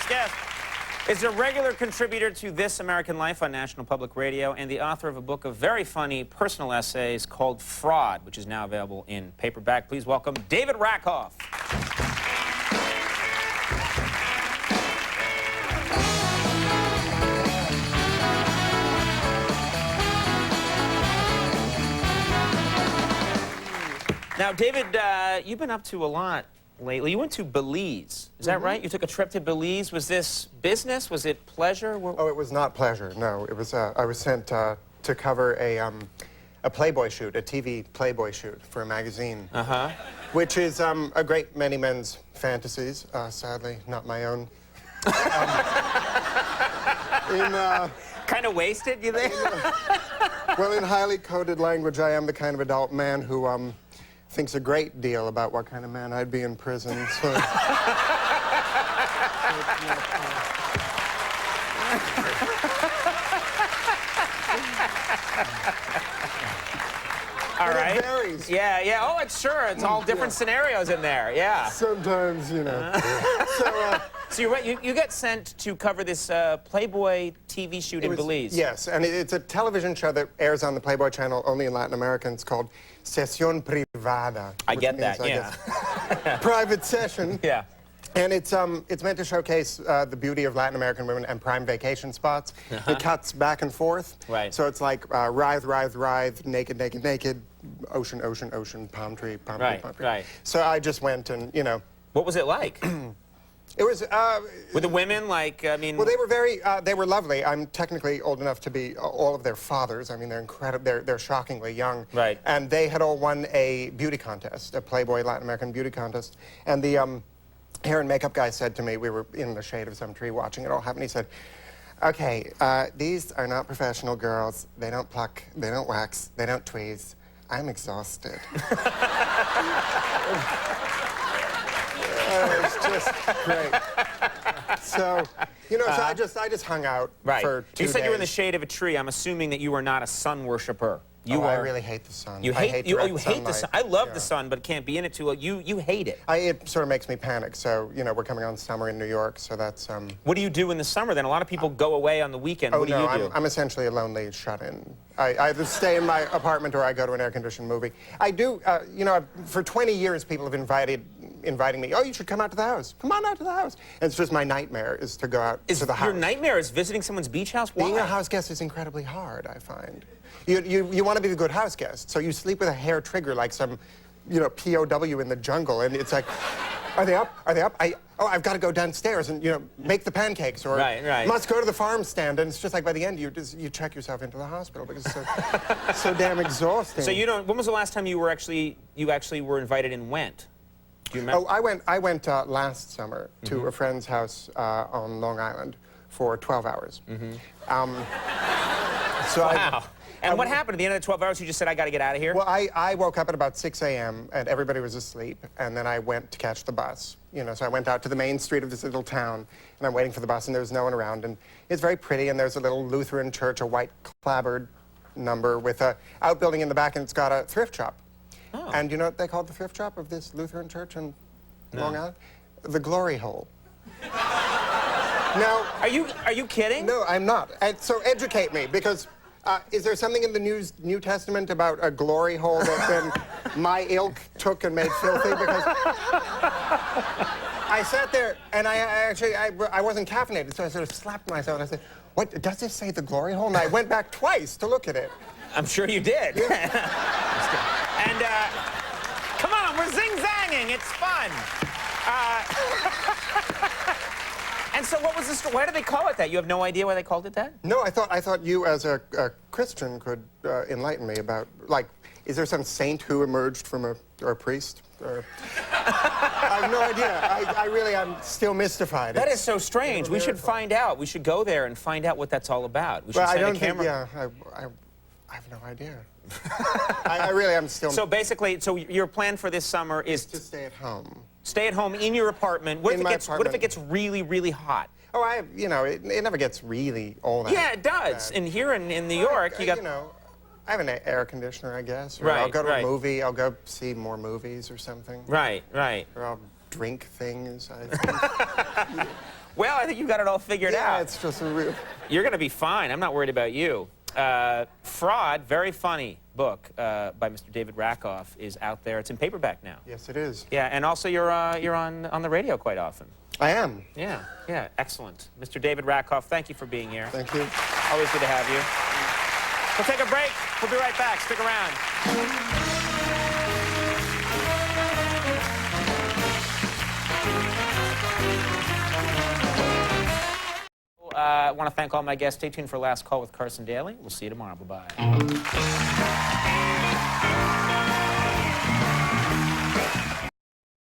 guest is a regular contributor to This American Life on National Public Radio and the author of a book of very funny personal essays called Fraud, which is now available in paperback. Please welcome David Rakoff. Now, David, you've been up to a lot lately. You went to Belize. Is that right? You took a trip to Belize. Was this business? Was it pleasure? Oh, it was not pleasure. No, it was. I was sent to cover a Playboy shoot, a TV Playboy shoot for a magazine. Which is a great many men's fantasies. Sadly, not my own. Kind of wasted, you think? Well, in highly coded language, I am the kind of adult man who thinks a great deal about what kind of man I'd be in prison. So. All right. It varies. Yeah, yeah. Oh, it's sure. It's all different scenarios in there. Yeah. Sometimes, you know. So you get sent to cover this Playboy TV shoot in Belize. Yes, and it's a television show that airs on the Playboy channel only in Latin America. And it's called Sesión Privada. I get that, yeah. Private session. Yeah. And it's meant to showcase the beauty of Latin American women and prime vacation spots. It cuts back and forth. Right. So it's like writhe, writhe, writhe, naked, naked, naked, ocean, ocean, ocean, palm tree, palm tree, palm tree. Right. So I just went and, you know. What was it like? It was, with the women, like, I mean... Well, they were they were lovely. I'm technically old enough to be all of their fathers. I mean, they're incredible. They're shockingly young. Right. And they had all won a beauty contest, a Playboy Latin American beauty contest. And the hair and makeup guy said to me, we were in the shade of some tree watching it all happen, he said, okay, these are not professional girls. They don't pluck, they don't wax, they don't tweeze. I'm exhausted. It's just great. So, you know, so I just hung out for 2 days. You said you were in the shade of a tree. I'm assuming that you are not a sun worshiper. I really hate the sun. You hate the sun. I love the sun, but can't be in it too long. You hate it. It sort of makes me panic. So, you know, we're coming on summer in New York, so that's... What do you do in the summer, then? A lot of people go away on the weekend. What do you do? I'm essentially a lonely shut-in. I either stay in my apartment or I go to an air-conditioned movie. I do, you know, for 20 years, people have inviting me, oh, you should come out to the house. Come on out to the house. And it's just my nightmare is to go out to the house. Your nightmare is visiting someone's beach house? Why? Being a house guest is incredibly hard, I find. You want to be the good house guest, so you sleep with a hair trigger like some, you know, POW in the jungle, and it's like, are they up? Are they up? I've got to go downstairs and, you know, make the pancakes, or must go to the farm stand, and it's just like by the end you check yourself into the hospital because it's so damn exhausting. So you don't. When was the last time you actually were invited and went? Do you remember? Oh, I went last summer to a friend's house on Long Island for 12 hours. So wow. And what happened at the end of the 12 hours? You just said, I got to get out of here? Well, I woke up at about 6 a.m. and everybody was asleep, and then I went to catch the bus. You know, so I went out to the main street of this little town, and I'm waiting for the bus, and there's no one around. And it's very pretty, and there's a little Lutheran church, a white clapboard number with an outbuilding in the back, and it's got a thrift shop. Oh. And you know what they called the thrift shop of this Lutheran church in Long Island? The Glory Hole. Now, are you kidding? No, I'm not. And so educate me, because is there something in the New Testament about a glory hole that then my ilk took and made filthy? Because I sat there and I wasn't caffeinated, so I sort of slapped myself and I said, "What does this say? The glory hole?" And I went back twice to look at it. I'm sure you did. Yeah. And come on, we're zing-zanging. It's fun. And so what was the story? Why do they call it that? You have no idea why they called it that? No, I thought you as a Christian could enlighten me about, like, is there some saint who emerged from or a priest? I have no idea. I'm still mystified. That is so strange. We should find out. We should go there and find out what that's all about. We should send a camera. I have no idea. I really am still... So basically, your plan for this summer is... to stay at home. Stay at home in your apartment. What if it gets really, really hot? Oh, you know, it never gets really all that. Yeah, it does. bad. And here in New York, you got... You know, I have an air conditioner, I guess. Or Right, I'll go to right. a movie. I'll go see more movies or something. Right, right. Or I'll drink things, I think. Well, I think you got it all figured out. Yeah, it's just a real... You're going to be fine. I'm not worried about you. Fraud, very funny book by Mr. David Rakoff is out there. It's in paperback now. Yes, it is. Yeah, and also you're on the radio quite often. I am. Yeah, excellent. Mr. David Rakoff, thank you for being here. Thank you. Always good to have you. We'll take a break. We'll be right back. Stick around. I want to thank all my guests. Stay tuned for Last Call with Carson Daly. We'll see you tomorrow. Bye-bye.